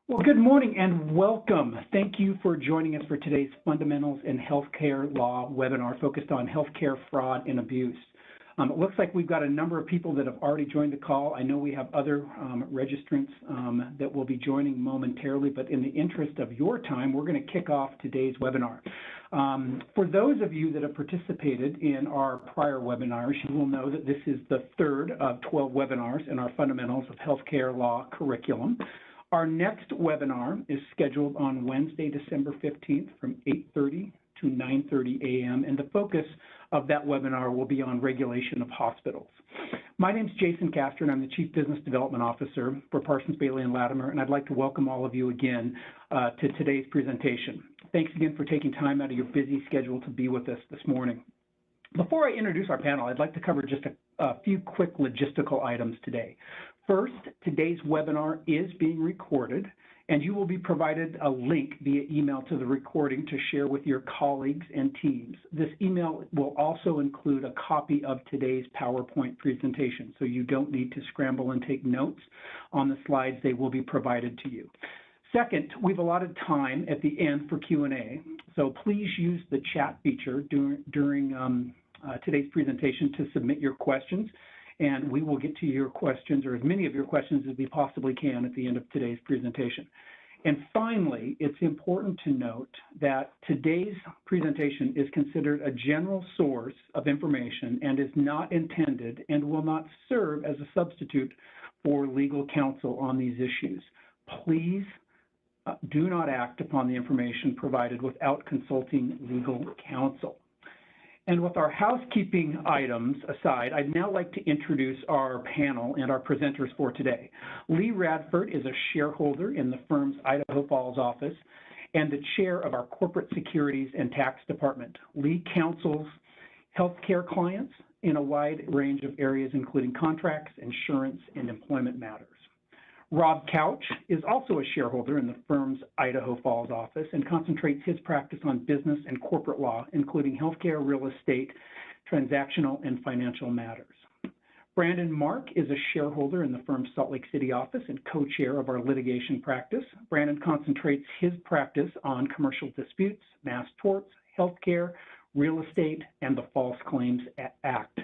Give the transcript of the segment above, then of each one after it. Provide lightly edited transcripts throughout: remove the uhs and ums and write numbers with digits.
Well, good morning and welcome. Thank you for joining us for today's Fundamentals in Healthcare Law webinar focused on healthcare fraud and abuse. It looks like we've got a number of people that have already joined the call. I know we have other registrants that will be joining momentarily, but in the interest of your time, we're going to kick off today's webinar. For those of you that have participated in our prior webinars, you will know that this is the third of 12 webinars in our Fundamentals of Healthcare Law curriculum. Our next webinar is scheduled on Wednesday, December 15th from 8:30 to 9:30 a.m. and the focus of that webinar will be on regulation of hospitals. My name is Jason Castor and I'm the Chief Business Development Officer for Parsons, Behle, and Latimer, and I'd like to welcome all of you again to today's presentation. Thanks again for taking time out of your busy schedule to be with us this morning. Before I introduce our panel, I'd like to cover just a few quick logistical items today. First, today's webinar is being recorded, and you will be provided a link via email to the recording to share with your colleagues and teams. This email will also include a copy of today's PowerPoint presentation, so you don't need to scramble and take notes on the slides. They will be provided to you. Second, we've allotted time at the end for Q&A, so please use the chat feature during today's presentation to submit your questions, and we will get to your questions, or as many of your questions as we possibly can, at the end of today's presentation. And finally, it's important to note that today's presentation is considered a general source of information and is not intended and will not serve as a substitute for legal counsel on these issues. Please do not act upon the information provided without consulting legal counsel. And with our housekeeping items aside, I'd now like to introduce our panel and our presenters for today. Lee Radford is a shareholder in the firm's Idaho Falls office and the chair of our Corporate Securities and Tax Department. Lee counsels healthcare clients in a wide range of areas, including contracts, insurance, and employment matters. Rob Couch is also a shareholder in the firm's Idaho Falls office and concentrates his practice on business and corporate law, including healthcare, real estate, transactional, and financial matters. Brandon Mark is a shareholder in the firm's Salt Lake City office and co-chair of our litigation practice. Brandon concentrates his practice on commercial disputes, mass torts, healthcare, real estate, and the False Claims Act.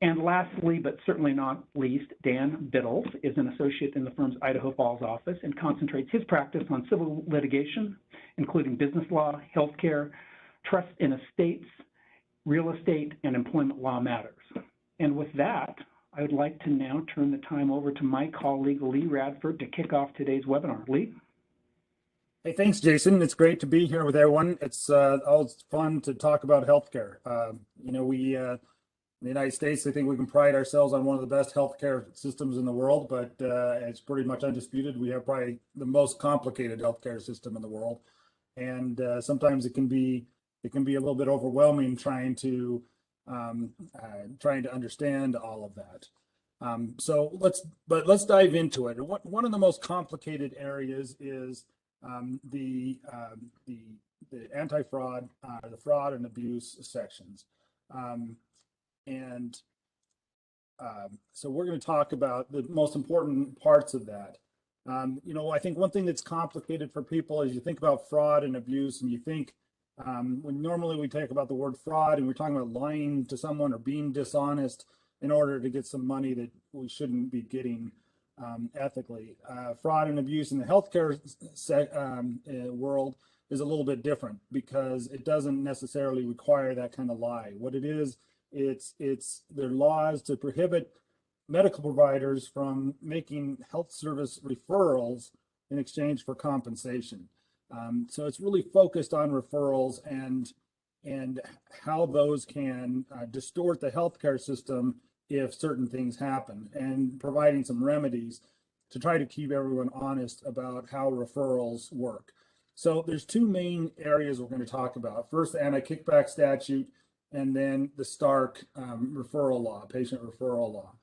And lastly, but certainly not least, Dan Biddles is an associate in the firm's Idaho Falls office and concentrates his practice on civil litigation, including business law, healthcare, trust and estates, real estate, and employment law matters. And with that, I would like to now turn the time over to my colleague, Lee Radford, to kick off today's webinar. Lee? Hey, thanks, Jason. It's great to be here with everyone. It's always fun to talk about healthcare. In the United States, I think we can pride ourselves on one of the best healthcare systems in the world, but it's pretty much undisputed. We have probably the most complicated healthcare system in the world, and sometimes it can be a little bit overwhelming trying to understand all of that. So let's dive into it. One of the most complicated areas is the anti-fraud, the fraud and abuse sections. So we're going to talk about the most important parts of that. I think one thing that's complicated for people is you think about fraud and abuse, and you think when normally we talk about the word fraud and we're talking about lying to someone or being dishonest in order to get some money that we shouldn't be getting ethically. Fraud and abuse in the healthcare world is a little bit different because it doesn't necessarily require that kind of lie. What it is, it's their laws to prohibit medical providers from making health service referrals in exchange for compensation. So it's really focused on referrals and how those can distort the healthcare system if certain things happen, and providing some remedies to try to keep everyone honest about how referrals work. So there's two main areas we're going to talk about. First, the Anti-Kickback Statute, and then the Stark referral law, patient referral law.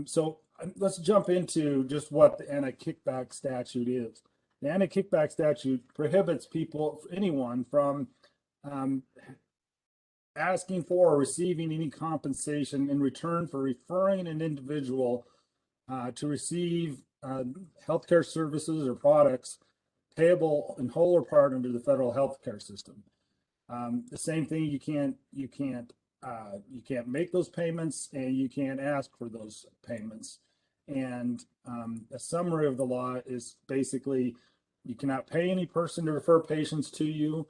So let's jump into just what the Anti-Kickback Statute is. The Anti-Kickback Statute prohibits anyone from asking for or receiving any compensation in return for referring an individual to receive healthcare services or products payable in whole or part under the federal healthcare system. The same thing, you can't make those payments, and you can't ask for those payments. And a summary of the law is basically you cannot pay any person to refer patients to you,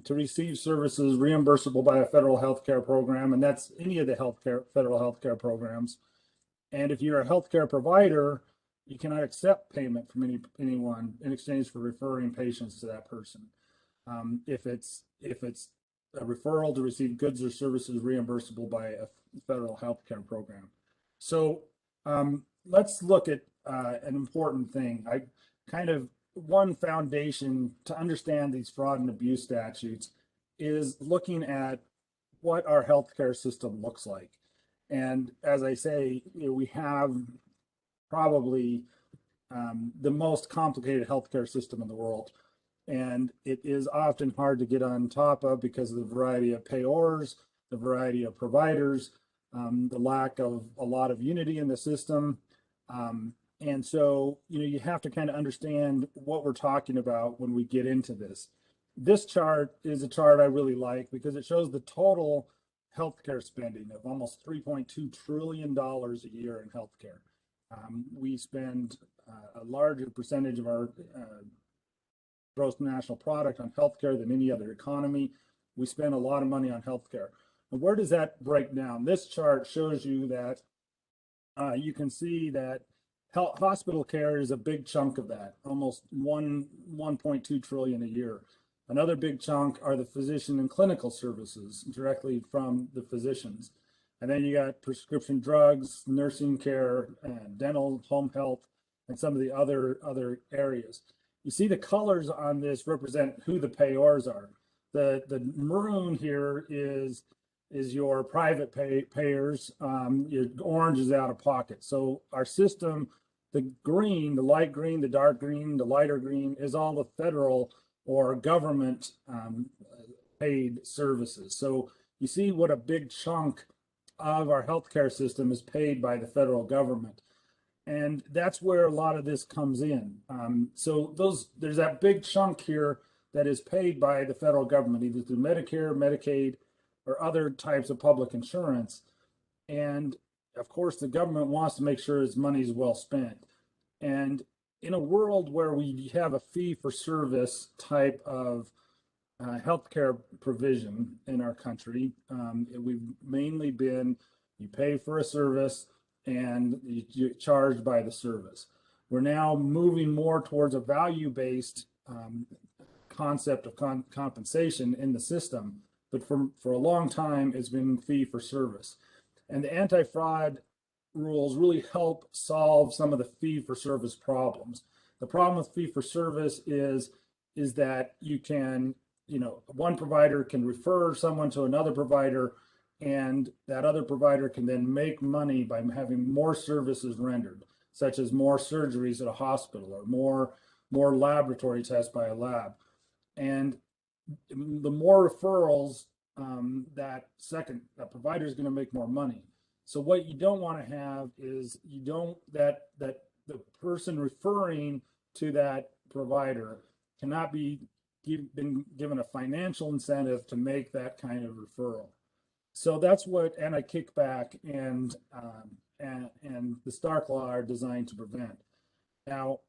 to receive services reimbursable by a federal healthcare program, and that's any of the federal healthcare programs. And if you're a healthcare provider, you cannot accept payment from anyone in exchange for referring patients to that person. If it's a referral to receive goods or services reimbursable by a federal healthcare program. So let's look at an important thing. One foundation to understand these fraud and abuse statutes is looking at what our healthcare system looks like. And as I say, we have probably the most complicated healthcare system in the world. And it is often hard to get on top of because of the variety of payors, the variety of providers, the lack of a lot of unity in the system. And so, you have to kind of understand what we're talking about when we get into this. This chart is a chart I really like because it shows the total healthcare spending of almost $3.2 trillion a year in healthcare. We spend a larger percentage of our gross national product on healthcare than any other economy. We spend a lot of money on healthcare. And where does that break down? This chart shows you that you can see that hospital care is a big chunk of that, almost 1.2 trillion a year. Another big chunk are the physician and clinical services directly from the physicians. And then you got prescription drugs, nursing care, dental, home health, and some of the other areas. You see the colors on this represent who the payors are. The maroon here is your private payers. Your orange is out of pocket. So our system, the green, the light green, the dark green, the lighter green is all the federal or government paid services. So you see what a big chunk of our healthcare system is paid by the federal government. And that's where a lot of this comes in. So there's that big chunk here that is paid by the federal government, either through Medicare, Medicaid, or other types of public insurance. And of course, the government wants to make sure its money is well spent. And in a world where we have a fee-for-service type of healthcare provision in our country, we've mainly been, you pay for a service and you're charged by the service. We're now moving more towards a value-based concept of compensation in the system, but for a long time, it's been fee-for-service. And the anti-fraud rules really help solve some of the fee-for-service problems. The problem with fee-for-service is that you can, one provider can refer someone to another provider, and that other provider can then make money by having more services rendered, such as more surgeries at a hospital or more laboratory tests by a lab. And the more referrals, that provider is going to make more money. So what you don't want to have is that the person referring to that provider cannot be been given a financial incentive to make that kind of referral. So that's what anti-kickback and the Stark Law are designed to prevent. Now,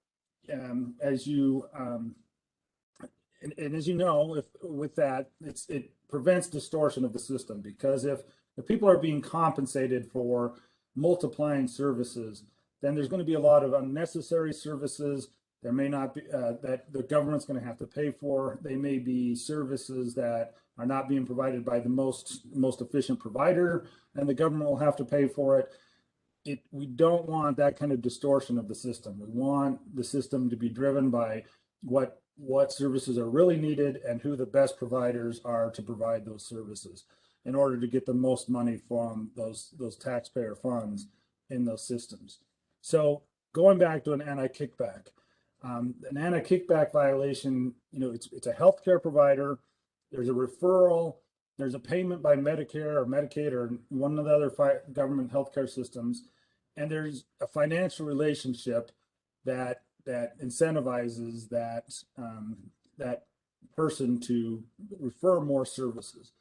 as you as you know, with that, it prevents distortion of the system, because if people are being compensated for multiplying services, then there's going to be a lot of unnecessary services. There may not be that the government's going to have to pay for. They may be services that are not being provided by the most efficient provider, and the government will have to pay for it. We don't want that kind of distortion of the system. We want the system to be driven by what services are really needed and who the best providers are to provide those services in order to get the most money from those taxpayer funds in those systems. So going back to an anti-kickback violation, it's a healthcare provider. There's a referral. There's a payment by Medicare or Medicaid or one of the other government healthcare systems, and there's a financial relationship that incentivizes that person to refer more services.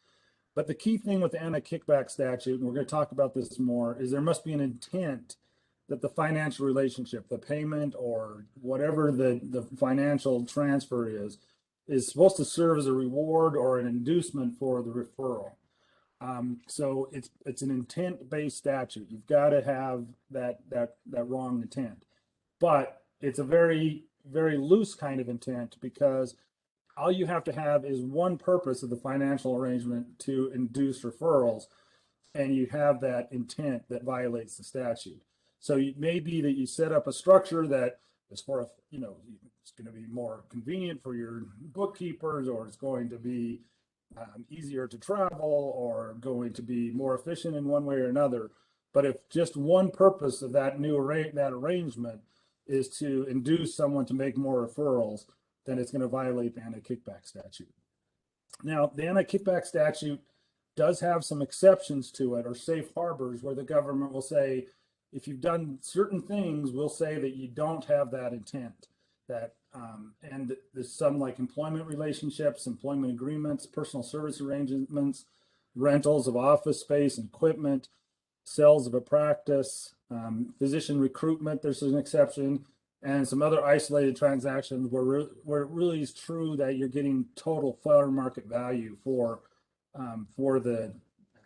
But the key thing with the anti-kickback statute, and we're going to talk about this more, is there must be an intent that the financial relationship, the payment or whatever the financial transfer is supposed to serve as a reward or an inducement for the referral. So it's an intent-based statute. You've got to have that wrong intent, but it's a very, very loose kind of intent, because all you have to have is one purpose of the financial arrangement to induce referrals, and you have that intent that violates the statute. So it may be that you set up a structure that is for, it's going to be more convenient for your bookkeepers, or it's going to be easier to travel, or going to be more efficient in one way or another. But if just one purpose of that arrangement is to induce someone to make more referrals, then it's going to violate the anti-kickback statute. Now, the anti-kickback statute does have some exceptions to it, or safe harbors, where the government will say, if you've done certain things, we'll say that you don't have that intent. And there's some, like employment relationships, employment agreements, personal service arrangements, rentals of office space and equipment, sales of a practice, physician recruitment, there's an exception, and some other isolated transactions where it really is true that you're getting total fair market value for the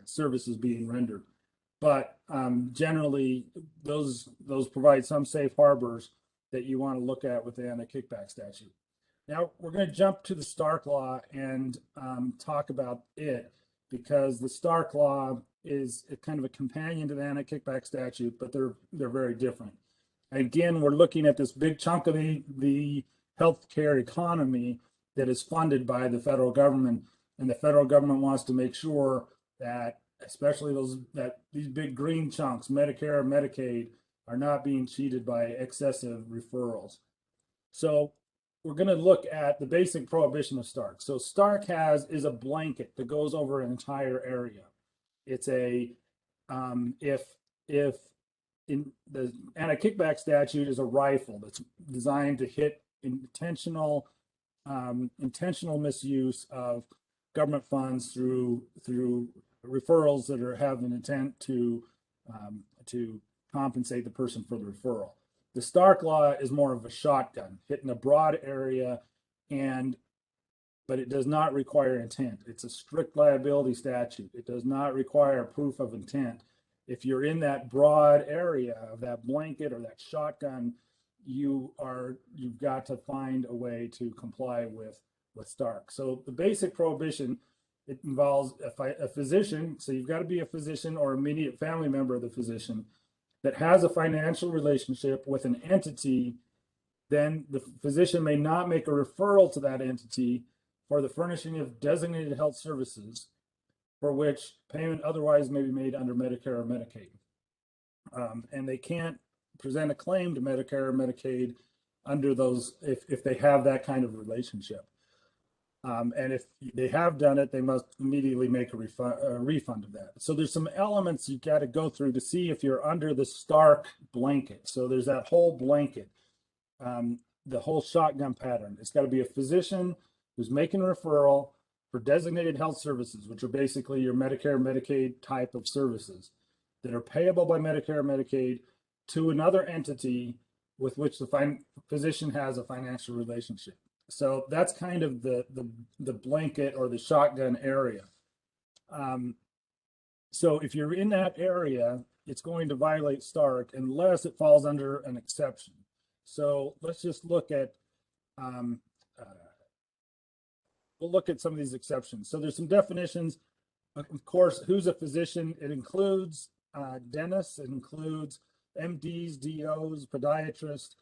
services being rendered. But generally, those provide some safe harbors that you want to look at with the anti-kickback statute. Now we're going to jump to the Stark Law and talk about it, because the Stark Law is kind of a companion to the anti-kickback statute, but they're very different. Again, we're looking at this big chunk of the healthcare economy that is funded by the federal government, and the federal government wants to make sure that, especially these big green chunks, Medicare and Medicaid, are not being cheated by excessive referrals. So we're going to look at the basic prohibition of Stark. So Stark is a blanket that goes over an entire area. It's a if in the anti-kickback statute is a rifle that's designed to hit intentional misuse of government funds through referrals that have an intent to compensate the person for the referral. The Stark Law is more of a shotgun, hitting a broad area, but it does not require intent. It's a strict liability statute. It does not require proof of intent. If you're in that broad area of that blanket or that shotgun, you've got to find a way to comply with Stark. So the basic prohibition, it involves a physician, so you've got to be a physician or immediate family member of the physician that has a financial relationship with an entity. Then the physician may not make a referral to that entity for the furnishing of designated health services for which payment otherwise may be made under Medicare or Medicaid. And they can't present a claim to Medicare or Medicaid under those if they have that kind of relationship. And if they have done it, they must immediately make a refund of that. So there's some elements you've got to go through to see if you're under the Stark blanket. So there's that whole blanket, the whole shotgun pattern. It's got to be a physician who's making a referral for designated health services, which are basically your Medicare, Medicaid type of services that are payable by Medicare or Medicaid to another entity with which the physician has a financial relationship. So that's kind of the blanket or the shotgun area. So if you're in that area, it's going to violate Stark unless it falls under an exception. So let's just look at we'll look at some of these exceptions. So there's some definitions. Of course, who's a physician? It includes dentists, it includes MDs, DOs, podiatrists,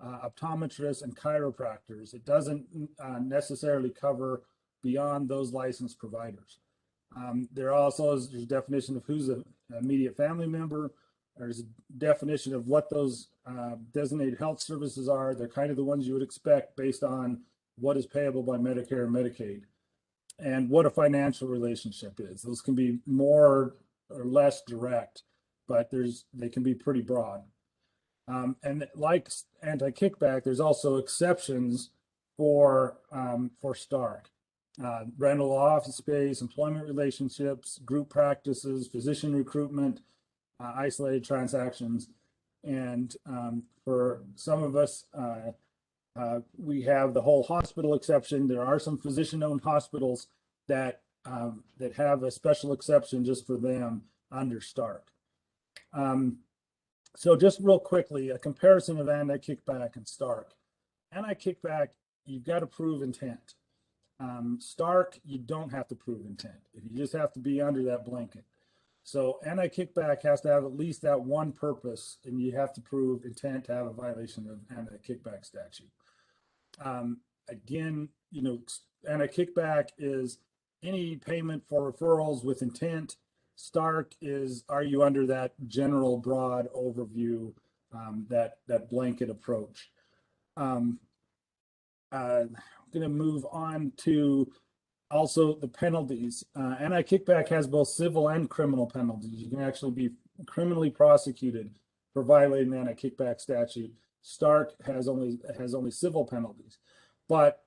optometrists, and chiropractors. It doesn't necessarily cover beyond those licensed providers. There also is a definition of who's an immediate family member. There's a definition of what those designated health services are. They're kind of the ones you would expect based on what is payable by Medicare and Medicaid, and what a financial relationship is. Those can be more or less direct, but they can be pretty broad. And like anti-kickback, there's also exceptions for Stark. Rental office space, employment relationships, group practices, physician recruitment, isolated transactions. And for some of us, we have the whole hospital exception. There are some physician-owned hospitals that have a special exception just for them under Stark. So just real quickly, a comparison of anti-kickback and Stark. Anti-kickback, you've got to prove intent. Stark, you don't have to prove intent. You just have to be under that blanket. So anti-kickback has to have at least that one purpose, and you have to prove intent to have a violation of anti-kickback statute. Again, anti-kickback is any payment for referrals with intent. Stark is, are you under that general broad overview, that blanket approach? I'm going to move on to also the penalties. Anti-kickback has both civil and criminal penalties. You can actually be criminally prosecuted for violating the anti-kickback statute. Stark has only civil penalties, but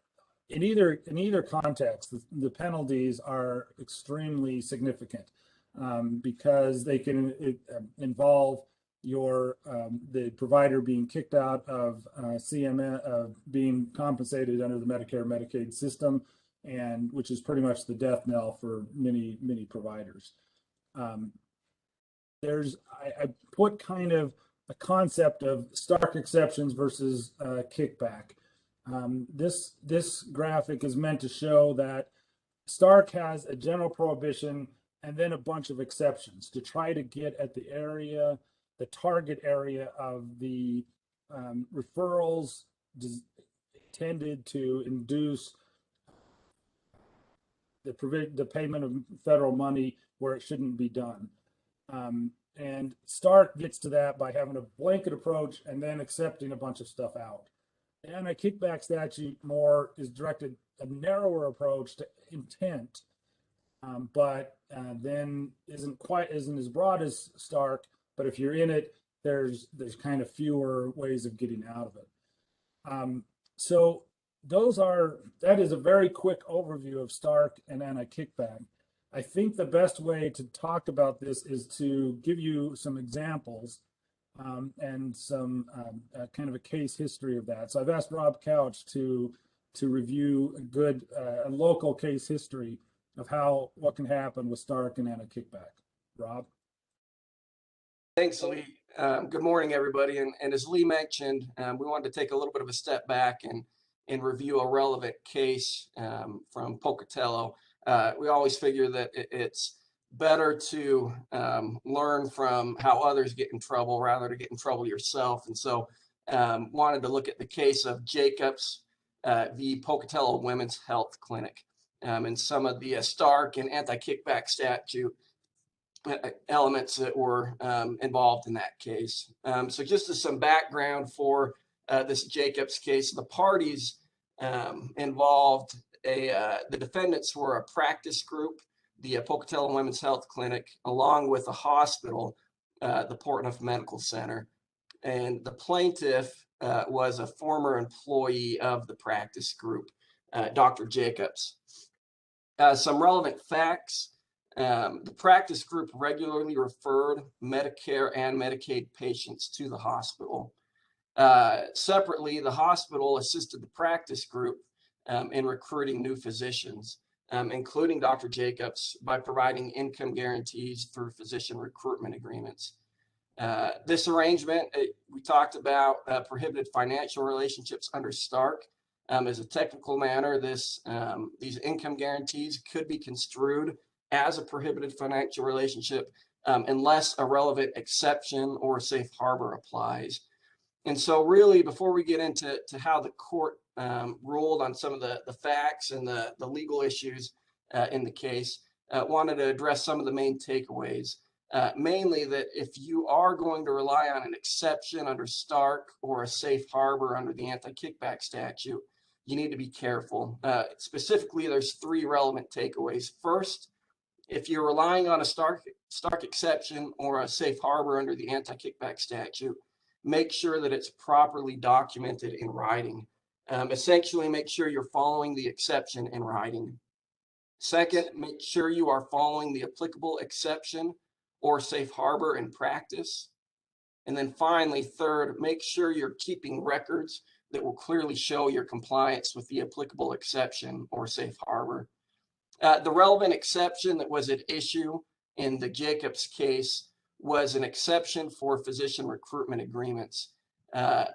in either context, the penalties are extremely significant because they can involve the provider being kicked out of CMS, being compensated under the Medicare Medicaid system, and which is pretty much the death knell for many providers. I put kind of a concept of Stark exceptions versus kickback. This graphic is meant to show that Stark has a general prohibition and then a bunch of exceptions to try to get at the target area of the referrals intended to induce the payment of federal money where it shouldn't be done. And Stark gets to that by having a blanket approach and then accepting a bunch of stuff out. The anti-kickback statute more is directed a narrower approach to intent, but then isn't as broad as Stark. But if you're in it, there's kind of fewer ways of getting out of it. So that is a very quick overview of Stark and anti-kickback. I think the best way to talk about this is to give you some examples and some kind of a case history of that. So I've asked Rob Couch to review a local case history of what can happen with Stark and anti-kickback. Rob? Thanks, Lee. Good morning, everybody. And as Lee mentioned, we wanted to take a little bit of a step back and review a relevant case from Pocatello. We always figure that it's better to learn from how others get in trouble rather than get in trouble yourself. And so wanted to look at the case of Jacobs v. Pocatello Women's Health Clinic and some of the Stark and anti-kickback statute elements that were involved in that case. So just as some background for this Jacobs case, the parties involved, the defendants were a practice group, the Pocatello Women's Health Clinic, along with a hospital, the Portneuf Medical Center. And the plaintiff was a former employee of the practice group, Dr. Jacobs. Some relevant facts. The practice group regularly referred Medicare and Medicaid patients to the hospital. Separately, the hospital assisted the practice group in recruiting new physicians, including Dr. Jacobs, by providing income guarantees through physician recruitment agreements. This arrangement, we talked about prohibited financial relationships under Stark. As a technical matter, these income guarantees could be construed as a prohibited financial relationship unless a relevant exception or safe harbor applies. And so really, before we get into how the court ruled on some of the facts and the legal issues in the case, wanted to address some of the main takeaways. Mainly that if you are going to rely on an exception under Stark or a safe harbor under the anti-kickback statute, you need to be careful. Specifically, there's three relevant takeaways. First, if you're relying on a Stark exception or a safe harbor under the anti-kickback statute, make sure that it's properly documented in writing. Essentially, make sure you're following the exception in writing. Second, make sure you are following the applicable exception or safe harbor in practice. And then finally, third, make sure you're keeping records that will clearly show your compliance with the applicable exception or safe harbor. The relevant exception that was at issue in the Jacobs case was an exception for physician recruitment agreements.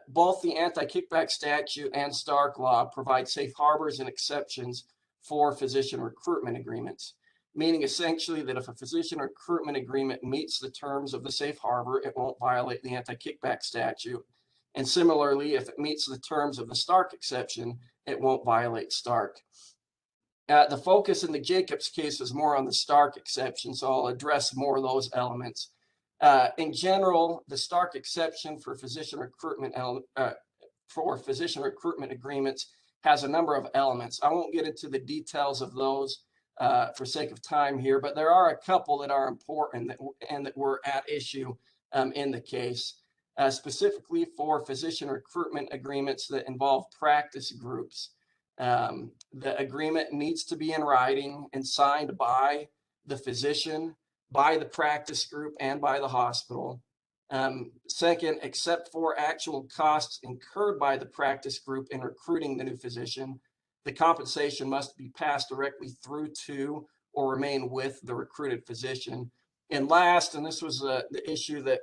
Both the Anti-Kickback Statute and Stark Law provide safe harbors and exceptions for physician recruitment agreements, meaning essentially that if a physician recruitment agreement meets the terms of the safe harbor, it won't violate the Anti-Kickback Statute. And similarly, if it meets the terms of the Stark exception, it won't violate Stark. The focus in the Jacobs case is more on the Stark exception, so I'll address more of those elements. In general, the Stark exception for physician recruitment agreements has a number of elements. I won't get into the details of those for sake of time here, but there are a couple that are important that were at issue in the case, specifically for physician recruitment agreements that involve practice groups. The agreement needs to be in writing and signed by the physician, by the practice group, and by the hospital. Second, except for actual costs incurred by the practice group in recruiting the new physician, the compensation must be passed directly through to or remain with the recruited physician. And last, and this was the issue that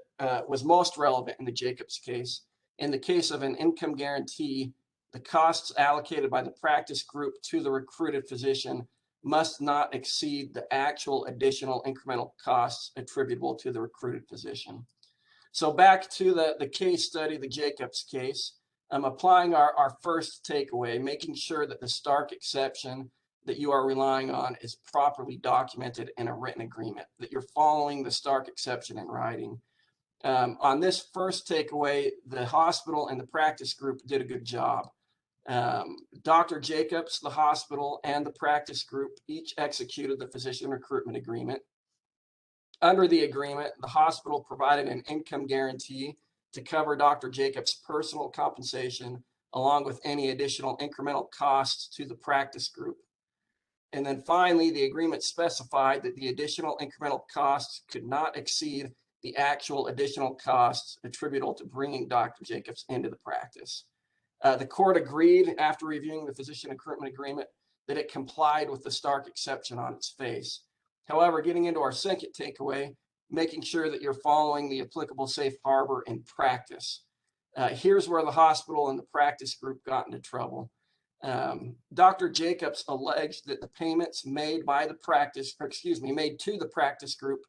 was most relevant in the Jacobs case, in the case of an income guarantee, the costs allocated by the practice group to the recruited physician must not exceed the actual additional incremental costs attributable to the recruited physician. So back to the case study, the Jacobs case, I'm applying our first takeaway, making sure that the Stark exception that you are relying on is properly documented in a written agreement, that you're following the Stark exception in writing. On this first takeaway, the hospital and the practice group did a good job. Dr. Jacobs, the hospital, and the practice group each executed the physician recruitment agreement. Under the agreement, the hospital provided an income guarantee to cover Dr. Jacobs' personal compensation, along with any additional incremental costs to the practice group. And then finally, the agreement specified that the additional incremental costs could not exceed the actual additional costs attributable to bringing Dr. Jacobs into the practice. The court agreed, after reviewing the physician recruitment agreement, that it complied with the Stark exception on its face. However, getting into our second takeaway, making sure that you're following the applicable safe harbor in practice. Here's where the hospital and the practice group got into trouble. Dr. Jacobs alleged that the payments made by the practice, made to the practice group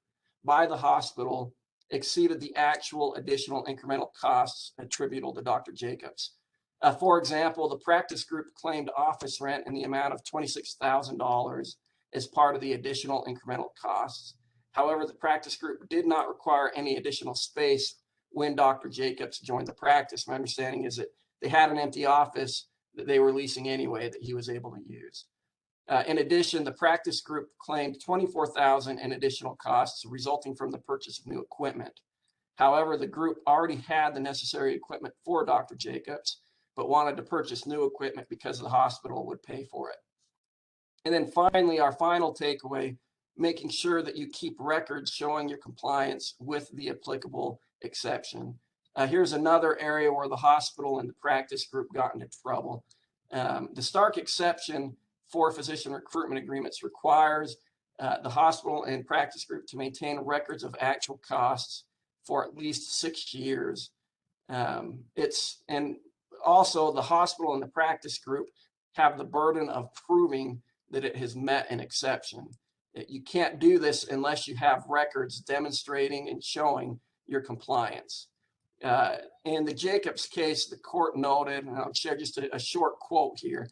by the hospital exceeded the actual additional incremental costs attributable to Dr. Jacobs. For example, the practice group claimed office rent in the amount of $26,000 as part of the additional incremental costs. However, the practice group did not require any additional space when Dr. Jacobs joined the practice. My understanding is that they had an empty office that they were leasing anyway that he was able to use. In addition, the practice group claimed $24,000 in additional costs resulting from the purchase of new equipment. However, the group already had the necessary equipment for Dr. Jacobs, but wanted to purchase new equipment because the hospital would pay for it. And then finally, our final takeaway, making sure that you keep records showing your compliance with the applicable exception. Here's another area where the hospital and the practice group got into trouble. The Stark exception for physician recruitment agreements requires the hospital and practice group to maintain records of actual costs for at least 6 years. And also the hospital and the practice group have the burden of proving that it has met an exception. You can't do this unless you have records demonstrating and showing your compliance. In the Jacobs case, the court noted, and I'll share just a short quote here,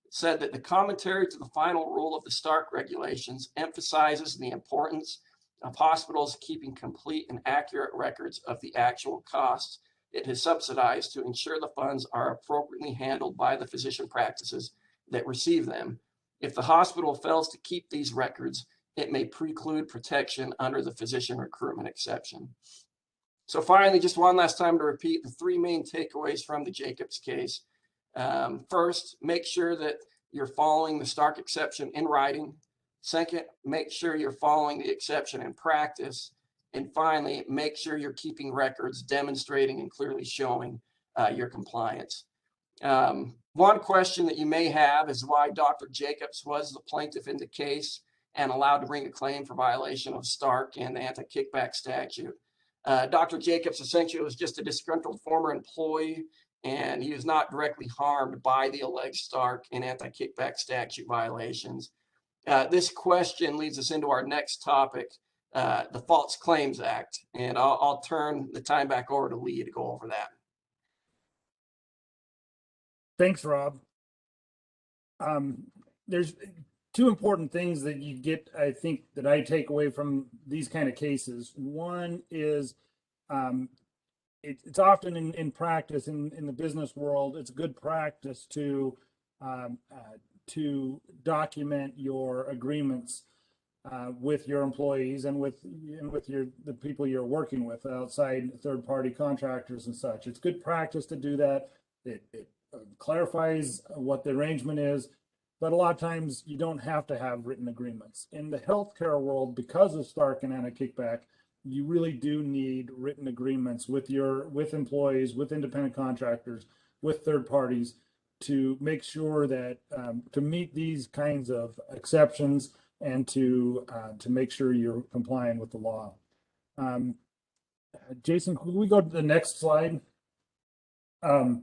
said that the commentary to the final rule of the Stark regulations emphasizes the importance of hospitals keeping complete and accurate records of the actual costs it has subsidized to ensure the funds are appropriately handled by the physician practices that receive them. If the hospital fails to keep these records, it may preclude protection under the physician recruitment exception. So finally, just one last time to repeat the three main takeaways from the Jacobs case. First, make sure that you're following the Stark exception in writing. Second, make sure you're following the exception in practice. And finally, make sure you're keeping records demonstrating and clearly showing your compliance. One question that you may have is why Dr. Jacobs was the plaintiff in the case and allowed to bring a claim for violation of Stark and the Anti-Kickback Statute. Dr. Jacobs essentially was just a disgruntled former employee, and he was not directly harmed by the alleged Stark and Anti-Kickback Statute violations. This question leads us into our next topic, the False Claims Act, and I'll turn the time back over to Lee to go over that. Thanks, Rob. There's two important things that you get, I think, that I take away from these kind of cases. One is it's often in practice in the business world, it's good practice to document your agreements with your employees and with the people you're working with, outside third-party contractors and such. It's good practice to do that. It clarifies what the arrangement is, but a lot of times you don't have to have written agreements. In the healthcare world, because of Stark and Anti-Kickback, you really do need written agreements with employees, with independent contractors, with third parties, to make sure that to meet these kinds of exceptions and to make sure you're complying with the law. Jason, could we go to the next slide? The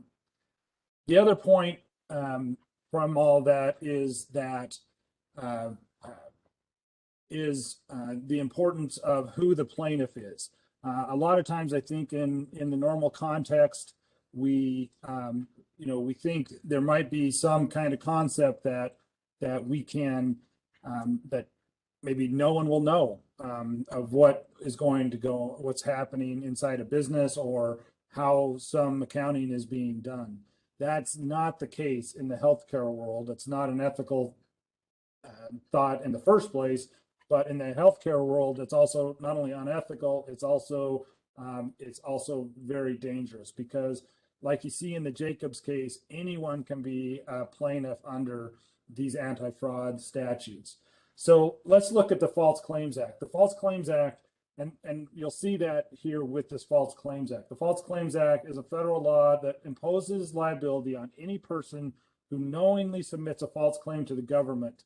other point from all that is the importance of who the plaintiff is. A lot of times, I think in the normal context, we think there might be some kind of concept that we can that maybe no one will know of what is going to go, what's happening inside a business, or how some accounting is being done. That's not the case in the healthcare world. It's not an ethical thought in the first place, but in the healthcare world, it's also not only unethical, it's also very dangerous, because like you see in the Jacobs case, anyone can be a plaintiff under these anti-fraud statutes. So let's look at the False Claims Act. The False Claims Act, and you'll see that here with this False Claims Act. The False Claims Act is a federal law that imposes liability on any person who knowingly submits a false claim to the government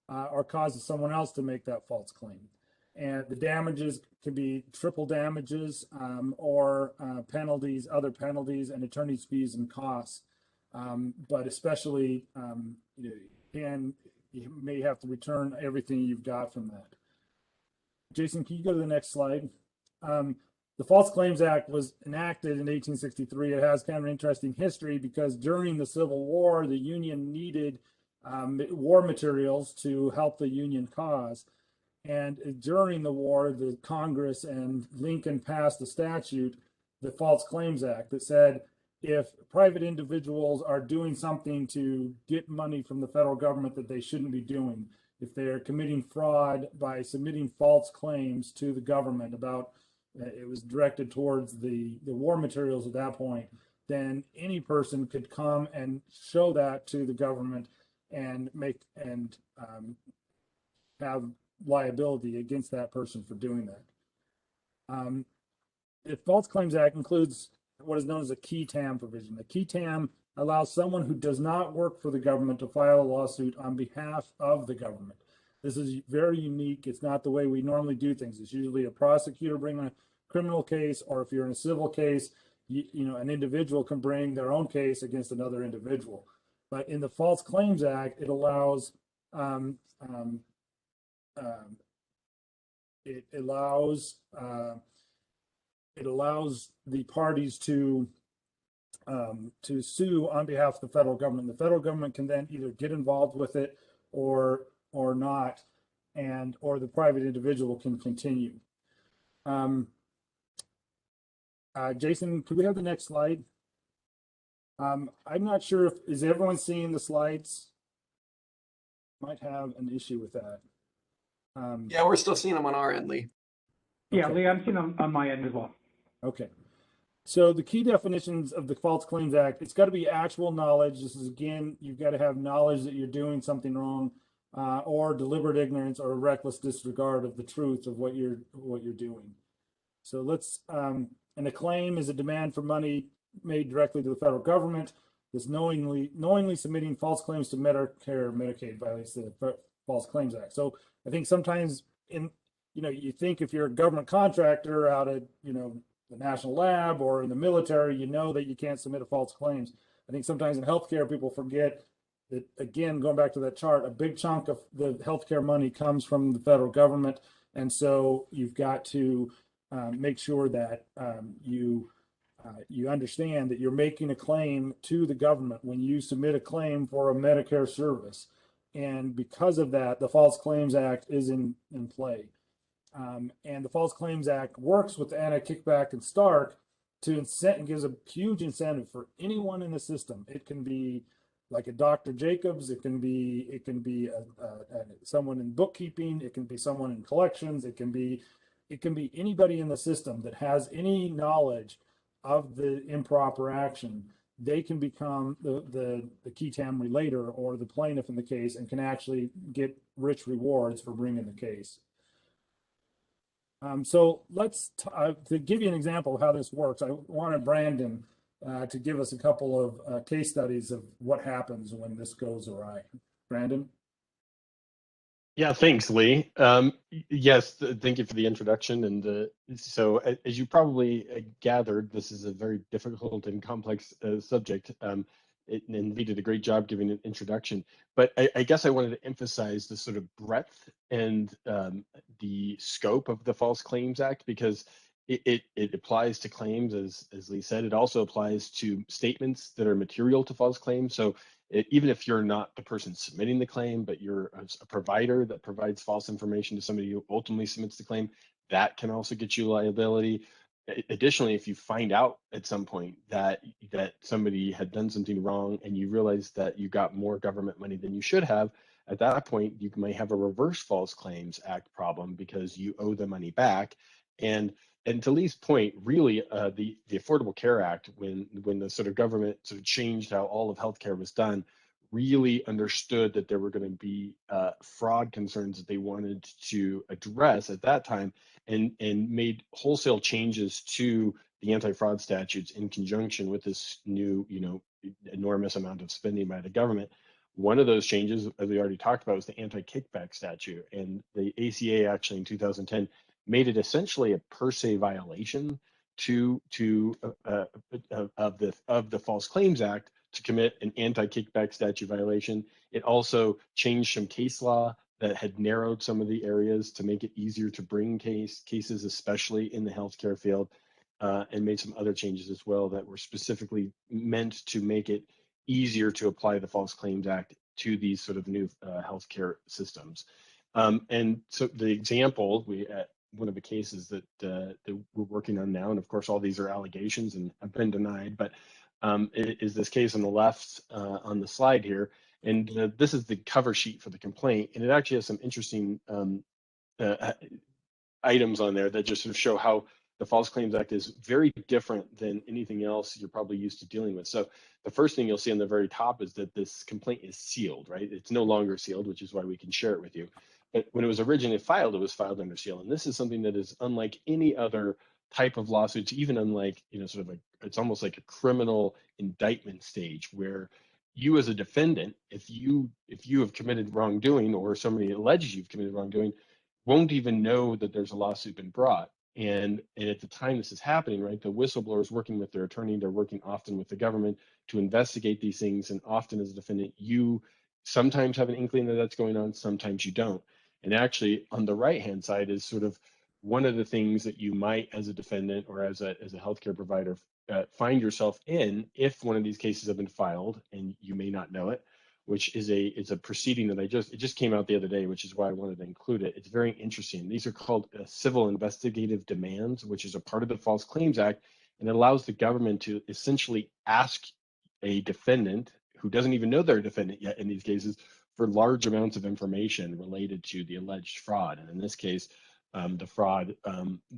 or causes someone else to make that false claim. And the damages can be triple damages or penalties, other penalties, and attorney's fees and costs. But especially, you may have to return everything you've got from that. Jason, can you go to the next slide? The False Claims Act was enacted in 1863. It has kind of an interesting history because during the Civil War, the Union needed war materials to help the Union cause. And during the war, the Congress and Lincoln passed a statute, the False Claims Act, that said if private individuals are doing something to get money from the federal government that they shouldn't be doing, if they're committing fraud by submitting false claims to the government about, it was directed towards the war materials at that point, then any person could come and show that to the government and have liability against that person for doing that. The False Claims Act includes what is known as a key tam provision. The key tam allows someone who does not work for the government to file a lawsuit on behalf of the government. This is very unique. It's not the way we normally do things. It's usually a prosecutor bringing a criminal case, or if you're in a civil case, an individual can bring their own case against another individual. But in the False Claims Act, it allows the parties to sue on behalf of the federal government. The federal government can then either get involved with it or not, or the private individual can continue. Jason, could we have the next slide? I'm not sure is everyone seeing the slides? Might have an issue with that. Yeah, we're still seeing them on our end, Lee. Yeah, Okay. Lee, I'm seeing them on my end as well. Okay. So the key definitions of the False Claims Act, it's got to be actual knowledge. This is, again, you've got to have knowledge that you're doing something wrong, or deliberate ignorance or reckless disregard of the truth of what you're doing. So let's, and a claim is a demand for money made directly to the federal government. This knowingly submitting false claims to Medicare or Medicaid violates the False Claims Act. So I think sometimes you think if you're a government contractor out at, the national lab or in the military, that you can't submit a false claims. I think sometimes in healthcare, people forget that, again, going back to that chart, a big chunk of the healthcare money comes from the federal government. And so you've got to make sure that you understand that you're making a claim to the government when you submit a claim for a Medicare service. And because of that, the False Claims Act is in play. And the False Claims Act works with the Anti-Kickback and Stark to incent and gives a huge incentive for anyone in the system. It can be like a Dr. Jacobs, it can be someone in bookkeeping, it can be someone in collections, it can be anybody in the system that has any knowledge of the improper action. They can become the qui tam relator or the plaintiff in the case and can actually get rich rewards for bringing the case. So let's, to give you an example of how this works, I wanted Brandon to give us a couple of case studies of what happens when this goes awry. Brandon? Yeah, thanks, Lee. Yes, thank you for the introduction. And so as you probably gathered, this is a very difficult and complex subject. And Lee did a great job giving an introduction. But I guess I wanted to emphasize the sort of breadth and the scope of the False Claims Act, because it applies to claims, as Lee said. It also applies to statements that are material to false claims. So even if you're not the person submitting the claim, but you're a provider that provides false information to somebody who ultimately submits the claim, that can also get you liability. Additionally, if you find out at some point that somebody had done something wrong and you realize that you got more government money than you should have, at that point, you may have a reverse False Claims Act problem because you owe the money back. And to Lee's point, really, the Affordable Care Act, when the sort of government sort of changed how all of healthcare was done, really understood that there were going to be fraud concerns that they wanted to address at that time, and made wholesale changes to the anti-fraud statutes in conjunction with this new, enormous amount of spending by the government. One of those changes, as we already talked about, was the Anti-Kickback Statute, and the ACA actually in 2010 made it essentially a per se violation of the False Claims Act to commit an Anti-Kickback Statute violation. It also changed some case law that had narrowed some of the areas to make it easier to bring cases, especially in the healthcare field, and made some other changes as well that were specifically meant to make it easier to apply the False Claims Act to these sort of new healthcare systems. And so the example, one of the cases that we're working on now, and of course all these are allegations and have been denied, but is this case on the left on the slide here. And this is the cover sheet for the complaint, and it actually has some interesting items on there that just sort of show how the False Claims Act is very different than anything else you're probably used to dealing with. So the first thing you'll see on the very top is that this complaint is sealed, right? It's no longer sealed, which is why we can share it with you. But when it was originally filed, it was filed under seal. And this is something that is unlike any other type of lawsuits, even unlike, sort of like, it's almost like a criminal indictment stage where you as a defendant, if you have committed wrongdoing or somebody alleges you've committed wrongdoing, won't even know that there's a lawsuit been brought. And at the time this is happening, right, the whistleblower is working with their attorney. They're working often with the government to investigate these things. And often as a defendant, you sometimes have an inkling that that's going on, sometimes you don't. And actually on the right-hand side is sort of one of the things that you might, as a defendant or as a healthcare provider, find yourself in if one of these cases have been filed and you may not know it, which is a proceeding that it just came out the other day, which is why I wanted to include it. It's very interesting. These are called civil investigative demands, which is a part of the False Claims Act, and it allows the government to essentially ask a defendant who doesn't even know they're a defendant yet in these cases for large amounts of information related to the alleged fraud. And in this case, the fraud,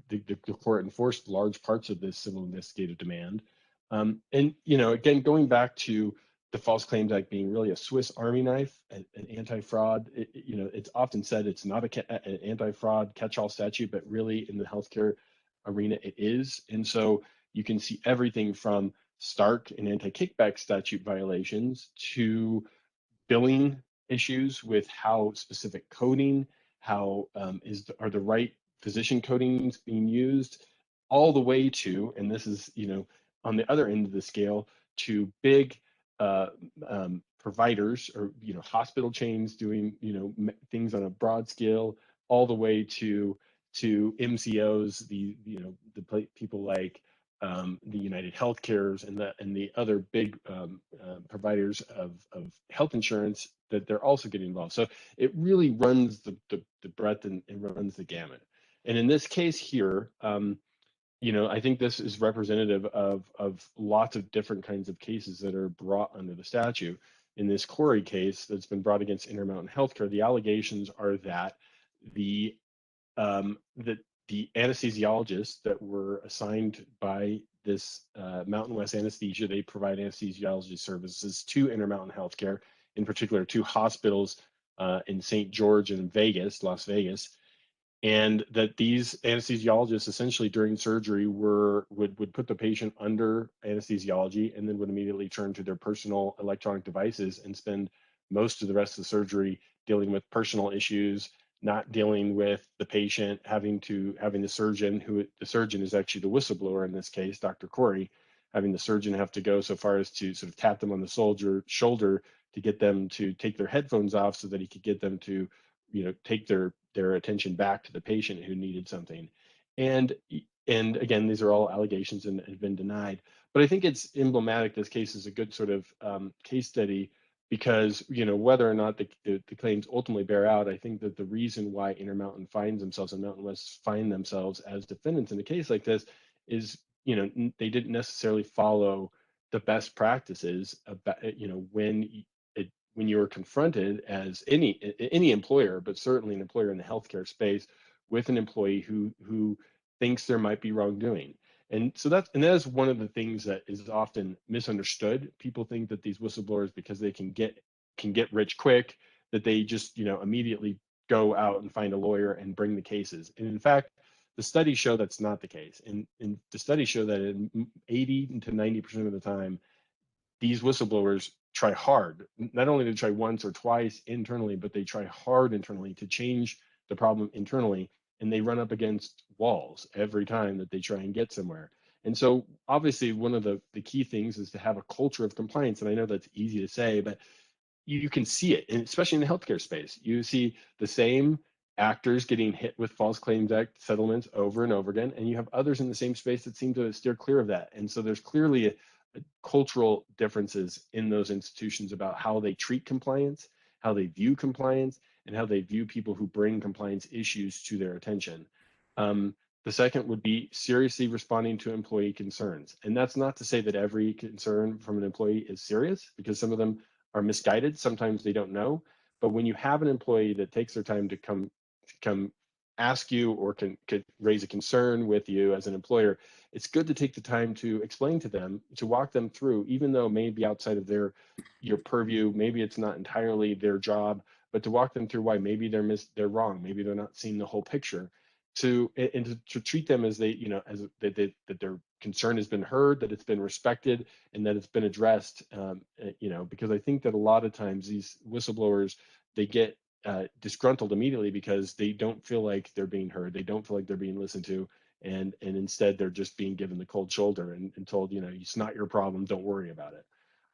the court enforced large parts of this civil investigative demand. And, again, going back to the False Claims Act being really a Swiss Army knife, an anti-fraud, it's often said it's not an anti-fraud catch-all statute, but really in the healthcare arena it is. And so you can see everything from stark and anti-kickback statute violations to billing issues with how specific coding, how are the right physician codings being used, all the way to, and this is on the other end of the scale, to big providers or hospital chains doing things on a broad scale, all the way to MCOs, the people like the United Healthcares and the other big providers of health insurance, that they're also getting involved. So it really runs the breadth and runs the gamut. And in this case here, I think this is representative of lots of different kinds of cases that are brought under the statute. In this Corey case that's been brought against Intermountain Healthcare, the allegations are that the anesthesiologists that were assigned by this Mountain West Anesthesia, they provide anesthesiology services to Intermountain Healthcare, in particular two hospitals in St. George and Las Vegas, and that these anesthesiologists essentially during surgery would put the patient under anesthesiology and then would immediately turn to their personal electronic devices and spend most of the rest of the surgery dealing with personal issues, not dealing with the patient, having the surgeon, who the surgeon is actually the whistleblower in this case, Dr. Corey, having the surgeon have to go so far as to sort of tap them on the shoulder to get them to take their headphones off so that he could get them to, take their attention back to the patient who needed something. And again, these are all allegations and have been denied. But I think it's emblematic. This case is a good sort of case study, because whether or not the claims ultimately bear out, I think that the reason why Intermountain finds themselves and Mountain West find themselves as defendants in a case like this is they didn't necessarily follow the best practices about when you're confronted as any employer, but certainly an employer in the healthcare space, with an employee who thinks there might be wrongdoing. And so that is one of the things that is often misunderstood. People think that these whistleblowers, because they can get rich quick, that they just immediately go out and find a lawyer and bring the cases. And in fact, the studies show that's not the case. And the studies show that in 80 to 90% of the time, these whistleblowers try hard, not only to try once or twice internally, but they try hard internally to change the problem internally. And they run up against walls every time that they try and get somewhere. And so obviously one of the key things is to have a culture of compliance. And I know that's easy to say, but you can see it, and especially in the healthcare space. You see the same actors getting hit with False Claims Act settlements over and over again, and you have others in the same space that seem to steer clear of that. And so there's clearly a cultural differences in those institutions about how they treat compliance, how they view compliance, and how they view people who bring compliance issues to their attention. The second would be seriously responding to employee concerns. And that's not to say that every concern from an employee is serious, because some of them are misguided. Sometimes they don't know. But when you have an employee that takes their time to come ask you or could raise a concern with you as an employer, it's good to take the time to explain to them, to walk them through, even though it may be outside of your purview, maybe it's not entirely their job, but to walk them through why maybe they're wrong, maybe they're not seeing the whole picture, to treat them as that their concern has been heard, that it's been respected, and that it's been addressed. Because I think that a lot of times these whistleblowers, they get disgruntled immediately because they don't feel like they're being heard, they don't feel like they're being listened to, and instead they're just being given the cold shoulder and told, it's not your problem, don't worry about it.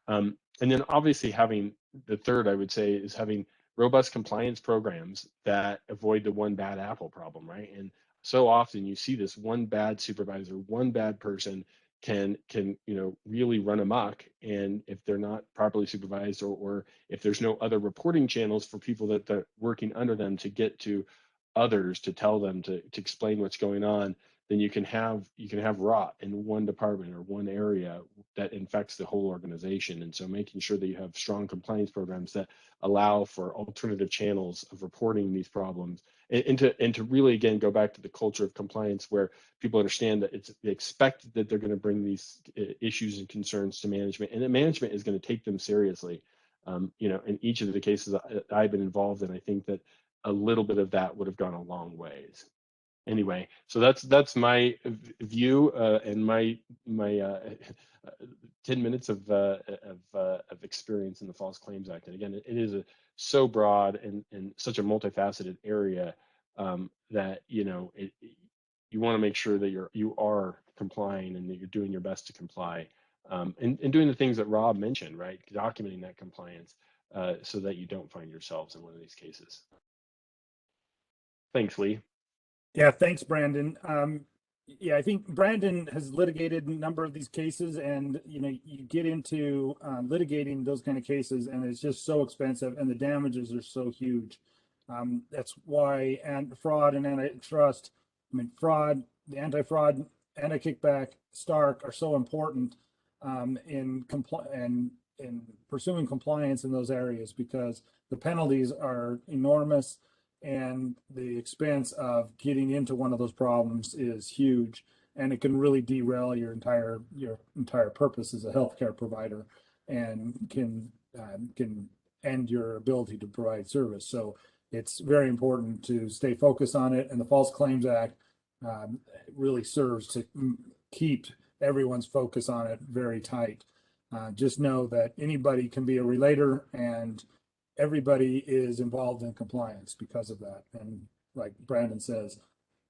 And then obviously having the third, I would say, is having robust compliance programs that avoid the one bad apple problem, right? And so often you see this one bad supervisor, one bad person can really run amok, and if they're not properly supervised, or if there's no other reporting channels for people that are working under them to get to others to tell them to explain what's going on, then you can have rot in one department or one area that infects the whole organization. And so making sure that you have strong compliance programs that allow for alternative channels of reporting these problems and to really, again, go back to the culture of compliance where people understand that it's expected that they're going to bring these issues and concerns to management, and that management is going to take them seriously. In each of the cases I've been involved in, I think that a little bit of that would have gone a long ways. Anyway, so that's my view and my 10 minutes of experience in the False Claims Act. And again, it is so broad and such a multifaceted area that you want to make sure that you are complying and that you're doing your best to comply, and doing the things that Rob mentioned, right? Documenting that compliance so that you don't find yourselves in one of these cases. Thanks, Lee. Yeah, thanks, Brandon. Yeah, I think Brandon has litigated a number of these cases, and you get into litigating those kind of cases, and it's just so expensive, and the damages are so huge. That's why fraud and antitrust, fraud, the anti-fraud, anti-kickback, Stark are so important in pursuing compliance in those areas, because the penalties are enormous. And the expense of getting into one of those problems is huge, and it can really derail your entire purpose as a healthcare provider, and can end your ability to provide service. So it's very important to stay focused on it, and the False Claims Act really serves to keep everyone's focus on it very tight. Just know that anybody can be a relator, and everybody is involved in compliance because of that. And like Brandon says,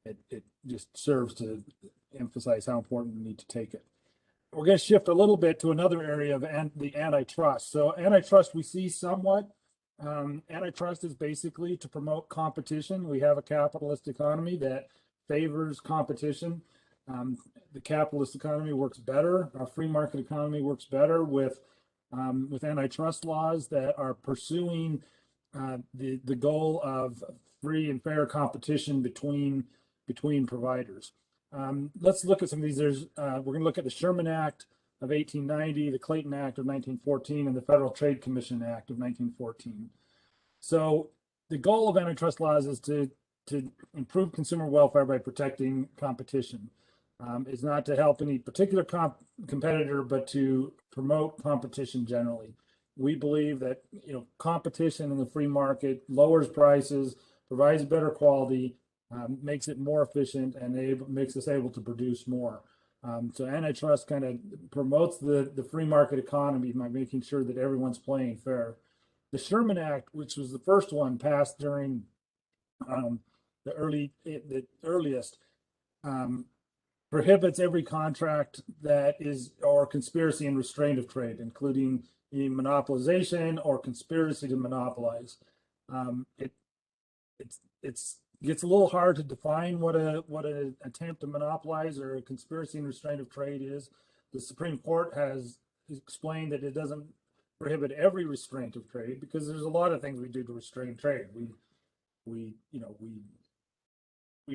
it just serves to emphasize how important we need to take it. We're going to shift a little bit to another area of the antitrust. So antitrust, we see somewhat. Antitrust is basically to promote competition. We have a capitalist economy that favors competition. The capitalist economy works better. Our free market economy works better with antitrust laws that are pursuing the goal of free and fair competition between providers. Let's look at some of these. We're going to look at the Sherman Act of 1890, the Clayton Act of 1914, and the Federal Trade Commission Act of 1914. So the goal of antitrust laws is to improve consumer welfare by protecting competition. It's not to help any particular competitor, but to promote competition generally. We believe that competition in the free market lowers prices, provides better quality, makes it more efficient, and makes us able to produce more. So antitrust kind of promotes the free market economy by making sure that everyone's playing fair. The Sherman Act, which was the first one passed during the earliest, prohibits every contract that is or conspiracy and restraint of trade, including the monopolization or conspiracy to monopolize. It gets a little hard to define what an attempt to monopolize or a conspiracy and restraint of trade is. The Supreme Court has explained that it doesn't prohibit every restraint of trade, because there's a lot of things we do to restrain trade. We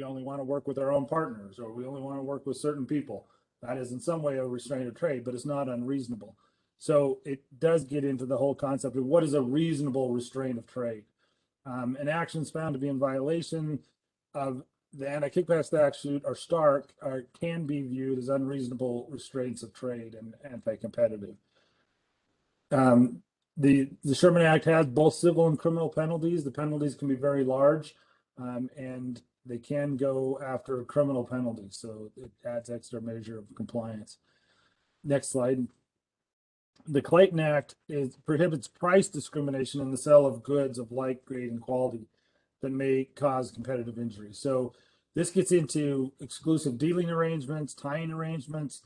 only want to work with our own partners, or we only want to work with certain people. That is in some way a restraint of trade, but it's not unreasonable. So it does get into the whole concept of what is a reasonable restraint of trade. And actions found to be in violation of the Anti-Kickback Statute or Stark can be viewed as unreasonable restraints of trade and anti-competitive. The Sherman Act has both civil and criminal penalties. The penalties can be very large, and they can go after criminal penalties, so it adds extra measure of compliance. Next slide. The Clayton Act prohibits price discrimination in the sale of goods of like grade and quality that may cause competitive injury. So this gets into exclusive dealing arrangements, tying arrangements,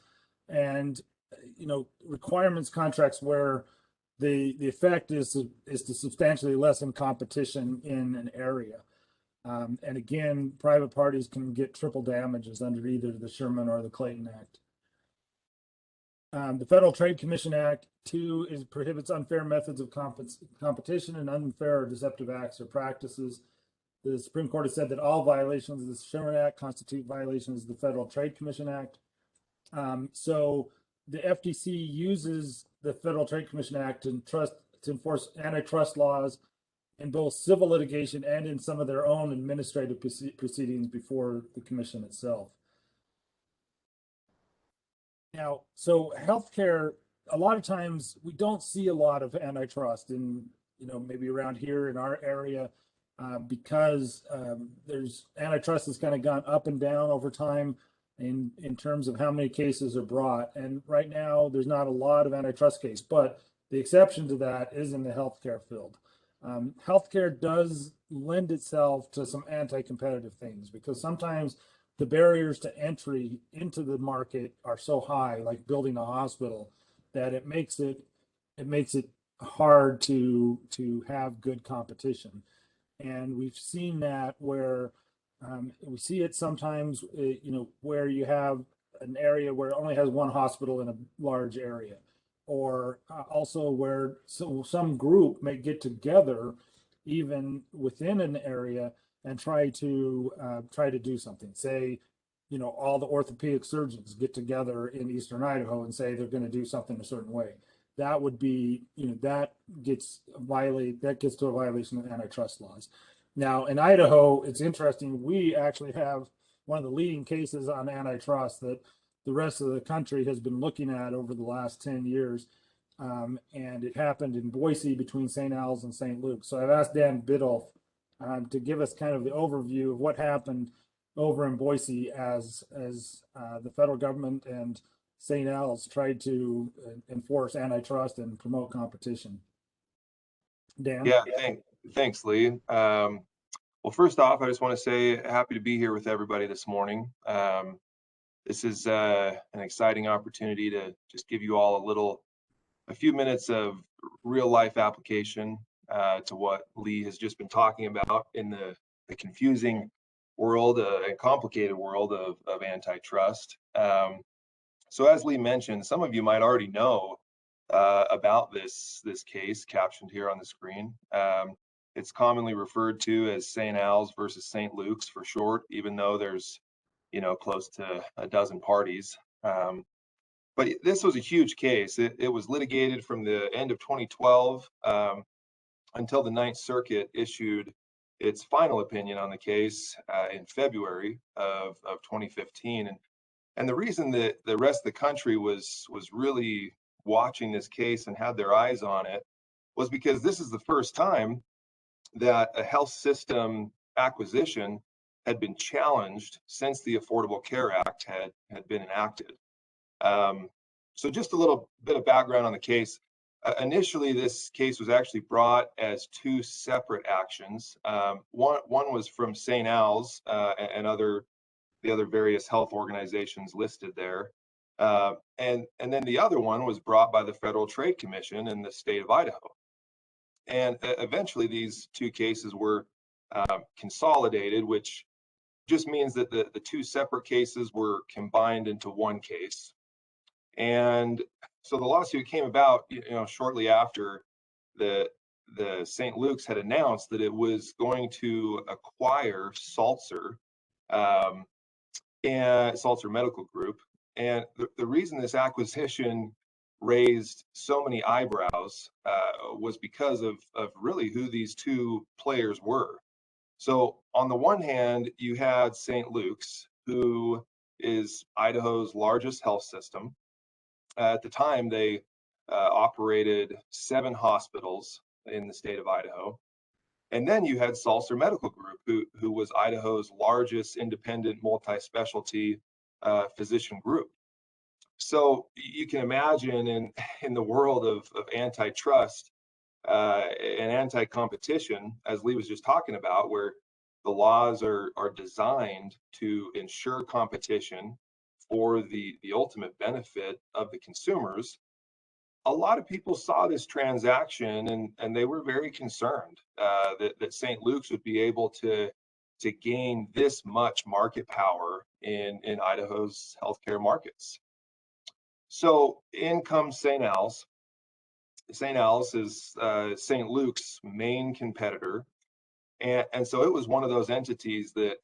and requirements contracts where the effect is to substantially lessen competition in an area. And again, private parties can get triple damages under either the Sherman or the Clayton Act. The Federal Trade Commission Act, 2, prohibits unfair methods of competition and unfair or deceptive acts or practices. The Supreme Court has said that all violations of the Sherman Act constitute violations of the Federal Trade Commission Act. So the FTC uses the Federal Trade Commission Act to enforce antitrust laws in both civil litigation and in some of their own administrative proceedings before the commission itself. Now, so healthcare, a lot of times we don't see a lot of antitrust in, maybe around here in our area, because there's antitrust has kind of gone up and down over time in terms of how many cases are brought. And right now there's not a lot of antitrust case, but the exception to that is in the healthcare field. Healthcare does lend itself to some anti-competitive things, because sometimes the barriers to entry into the market are so high, like building a hospital, that it makes it hard to have good competition. And we've seen that where we see it sometimes, where you have an area where it only has one hospital in a large area, or also where some group may get together even within an area and try to do something. Say, all the orthopedic surgeons get together in Eastern Idaho and say they're going to do something a certain way. That would be, that gets to a violation of antitrust laws. Now, in Idaho, it's interesting. We actually have one of the leading cases on antitrust that the rest of the country has been looking at over the last 10 years. And it happened in Boise between St. Al's and St. Luke's. So I've asked Dan Behle to give us kind of the overview of what happened over in Boise as the federal government and St. Al's tried to enforce antitrust and promote competition. Dan? Yeah, thanks, Lee. Well, first off, I just want to say happy to be here with everybody this morning. This is an exciting opportunity to just give you all a few minutes of real life application to what Lee has just been talking about in the confusing world and complicated world of antitrust. So as Lee mentioned, some of you might already know about this case captioned here on the screen. It's commonly referred to as St. Al's versus St. Luke's for short, even though there's close to a dozen parties. But this was a huge case. It was litigated from the end of 2012 until the Ninth Circuit issued its final opinion on the case in February of 2015. And the reason that the rest of the country was really watching this case and had their eyes on it was because this is the first time that a health system acquisition had been challenged since the Affordable Care Act had been enacted. So just a little bit of background on the case. Initially, this case was actually brought as two separate actions. One was from St. Al's and the other various health organizations listed there. And then the other one was brought by the Federal Trade Commission in the state of Idaho. And eventually these two cases were consolidated, which just means that the two separate cases were combined into one case. And so the lawsuit came about, shortly after the St. Luke's had announced that it was going to acquire Salzer, and Salzer Medical Group. And the reason this acquisition raised so many eyebrows was because of really who these two players were. So on the one hand, you had St. Luke's, who is Idaho's largest health system. At the time, they operated 7 hospitals in the state of Idaho. And then you had Salzer Medical Group, who was Idaho's largest independent multi-specialty physician group. So you can imagine in the world of antitrust and anti-competition, as Lee was just talking about, where the laws are designed to ensure competition for the ultimate benefit of the consumers, a lot of people saw this transaction and they were very concerned that St. Luke's would be able to gain this much market power in Idaho's healthcare markets. So in comes St. Al's. St. Al's is St. Luke's main competitor. And so it was one of those entities that,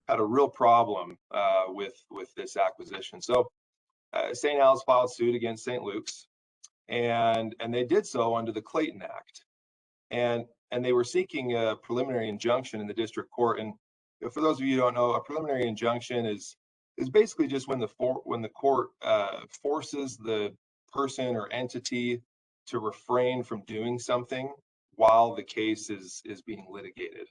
had a real problem with this acquisition. So St. Al's filed suit against St. Luke's, and they did so under the Clayton Act. and they were seeking a preliminary injunction in the district court. And for those of you who don't know, a preliminary injunction is basically just when the court forces the person or entity to refrain from doing something while the case is being litigated.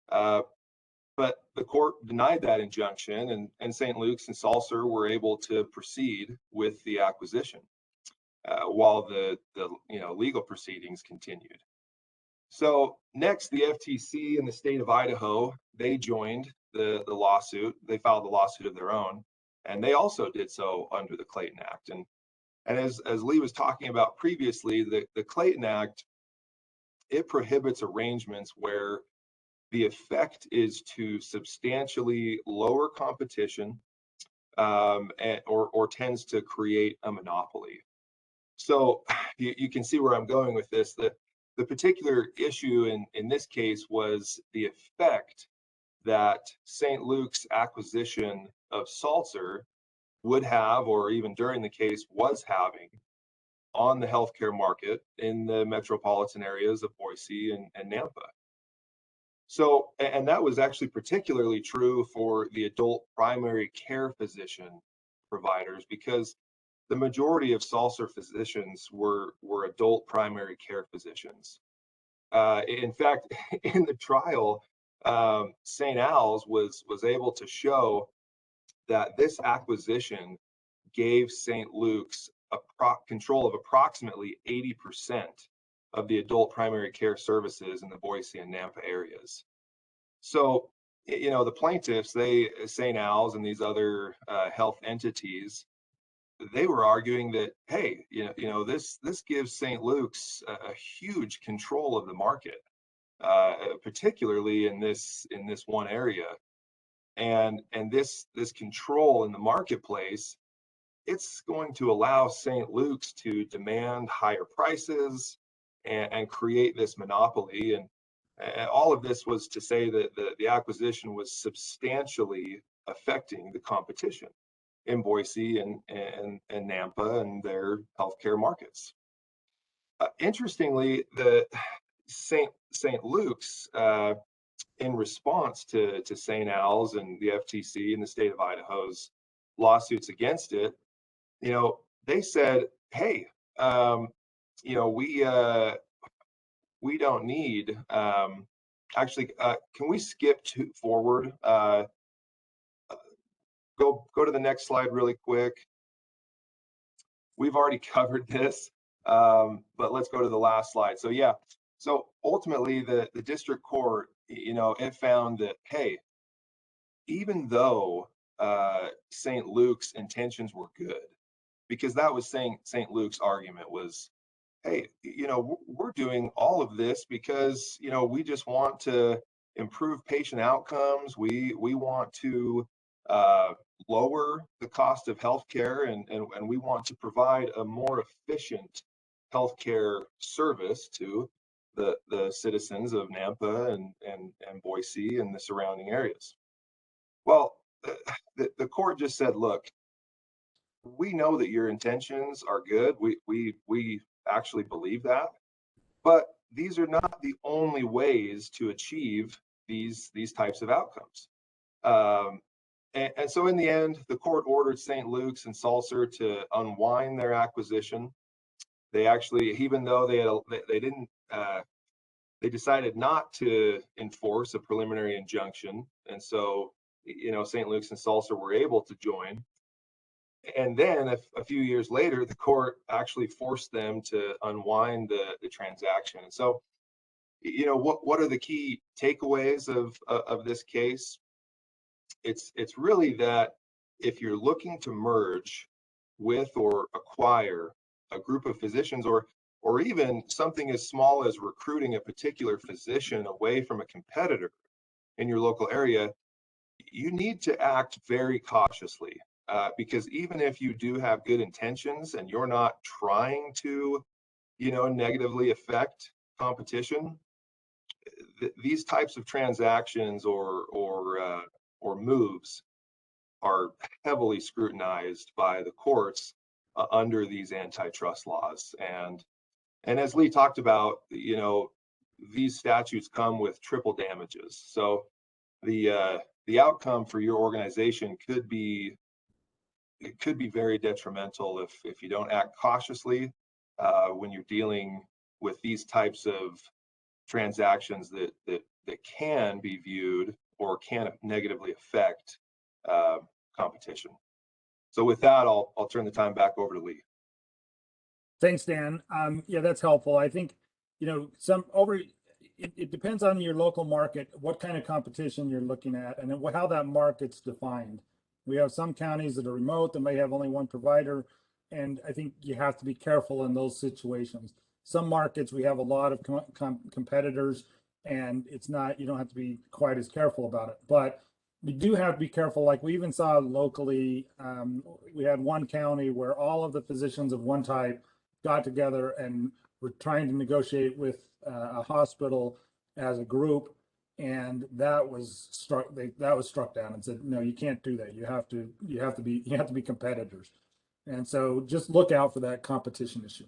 But the court denied that injunction, and St. Luke's and Salser were able to proceed with the acquisition while the legal proceedings continued. So next, the FTC in the state of Idaho, they joined the lawsuit. They filed a lawsuit of their own, and they also did so under the Clayton Act. And as Lee was talking about previously, the Clayton Act, it prohibits arrangements where the effect is to substantially lower competition or tends to create a monopoly. So you can see where I'm going with this. The particular issue in this case was the effect that St. Luke's acquisition of Salser would have, or even during the case was having, on the healthcare market in the metropolitan areas of Boise and Nampa. So, and that was actually particularly true for the adult primary care physician providers, because the majority of Salser physicians were adult primary care physicians. In fact, in the trial, St. Al's was able to show that this acquisition gave St. Luke's control of approximately 80% of the adult primary care services in the Boise and Nampa areas. So, the plaintiffs, St. Al's and these other health entities, they were arguing that, hey, this gives St. Luke's a huge control of the market, particularly in this one area, and this control in the marketplace, it's going to allow St. Luke's to demand higher prices and create this monopoly. And all of this was to say that the acquisition was substantially affecting the competition in Boise and Nampa and their healthcare markets. Interestingly, the St. Luke's, in response to St. Al's and the FTC and the state of Idaho's lawsuits against it, they said, hey, we don't need, actually, can we skip forward? Go to the next slide really quick. We've already covered this, but let's go to the last slide. So yeah, so ultimately the district court, it found that, hey, even though St. Luke's intentions were good, because that was St. Luke's argument was, hey, we're doing all of this because, we just want to improve patient outcomes. We want to lower the cost of healthcare, and we want to provide a more efficient healthcare service to the citizens of Nampa and Boise and the surrounding areas. Well, the court just said, look, we know that your intentions are good. We actually believe that, but these are not the only ways to achieve these types of outcomes. And so in the end, the court ordered St. Luke's and Salser to unwind their acquisition. They actually, even though they decided not to enforce a preliminary injunction, and so St. Luke's and Salser were able to join. And then a few years later, the court actually forced them to unwind the transaction. And so, what are the key takeaways of this case? It's really that if you're looking to merge with or acquire a group of physicians, or even something as small as recruiting a particular physician away from a competitor in your local area, you need to act very cautiously. Because even if you do have good intentions and you're not trying to, negatively affect competition, these types of transactions or moves are heavily scrutinized by the courts under these antitrust laws. And as Lee talked about, these statutes come with triple damages. So the outcome for your organization could be very detrimental if you don't act cautiously when you're dealing with these types of transactions that can be viewed or can negatively affect competition. So with that, I'll turn the time back over to Lee. Thanks, Dan. Yeah, that's helpful. I think, it depends on your local market, what kind of competition you're looking at and how that market's defined. We have some counties that are remote that may have only one provider, and I think you have to be careful in those situations. Some markets, we have a lot of competitors, and you don't have to be quite as careful about it. But we do have to be careful. Like we even saw locally, we had one county where all of the physicians of one type got together and were trying to negotiate with a hospital as a group, and that was struck down and said, no, you can't do that. You have to be competitors. And so just look out for that competition issue.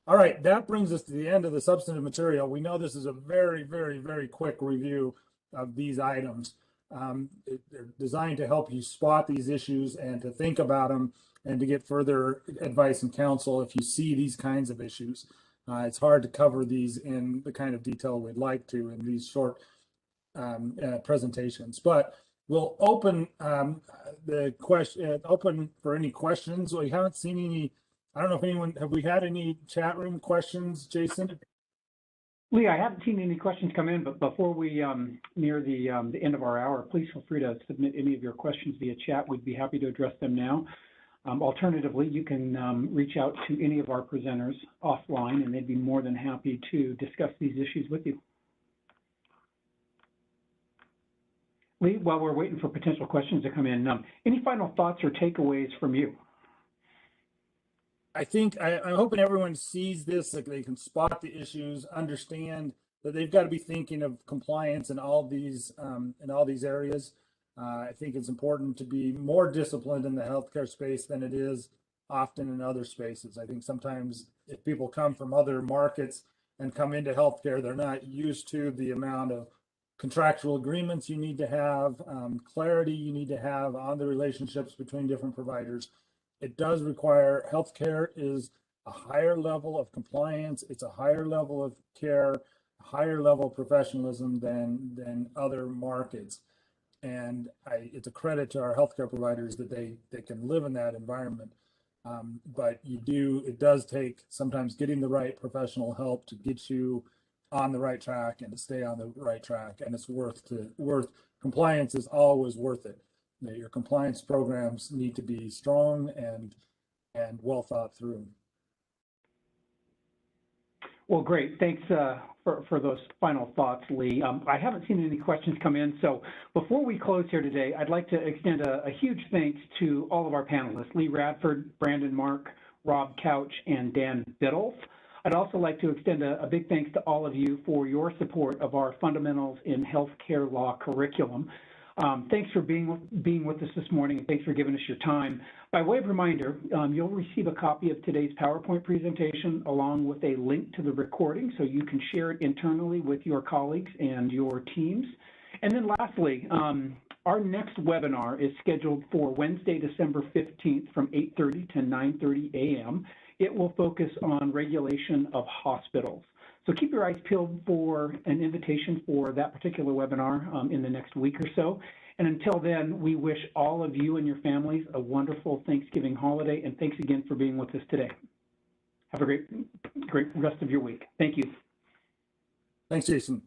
All right, that brings us to the end of the substantive material. We know this is a very, very, very quick review of these items. They're designed to help you spot these issues and to think about them and to get further advice and counsel if you see these kinds of issues. It's hard to cover these in the kind of detail we'd like to in these short presentations, but we'll open open for any questions. We haven't seen any. I don't know if have we had any chat room questions, Jason? Lee, I haven't seen any questions come in, but before we near the end of our hour, please feel free to submit any of your questions via chat. We'd be happy to address them now. Alternatively, you can reach out to any of our presenters offline, and they'd be more than happy to discuss these issues with you. Lee, while we're waiting for potential questions to come in, any final thoughts or takeaways from you? I think I'm hoping everyone sees this, that they can spot the issues, understand that they've got to be thinking of compliance in all these areas. I think it's important to be more disciplined in the healthcare space than it is often in other spaces. I think sometimes if people come from other markets and come into healthcare, they're not used to the amount of contractual agreements you need to have, clarity you need to have on the relationships between different providers. It does require, healthcare is a higher level of compliance. It's a higher level of care, a higher level of professionalism than other markets. And it's a credit to our healthcare providers that they can live in that environment. But it does take sometimes getting the right professional help to get you on the right track and to stay on the right track. And it's compliance is always worth it. Your compliance programs need to be strong and well thought through. Well, great. Thanks for those final thoughts, Lee. I haven't seen any questions come in, so before we close here today, I'd like to extend a huge thanks to all of our panelists, Lee Radford, Brandon Mark, Rob Couch, and Dan Biddulph. I'd also like to extend a big thanks to all of you for your support of our Fundamentals in Healthcare Law curriculum. Thanks for being with us this morning, and thanks for giving us your time. By way of reminder, you'll receive a copy of today's PowerPoint presentation along with a link to the recording so you can share it internally with your colleagues and your teams. And then lastly, our next webinar is scheduled for Wednesday, December 15th from 8:30 to 9:30 a.m. It will focus on regulation of hospitals. So keep your eyes peeled for an invitation for that particular webinar in the next week or so. And until then, we wish all of you and your families a wonderful Thanksgiving holiday, and thanks again for being with us today. Have a great rest of your week. Thank you. Thanks, Jason.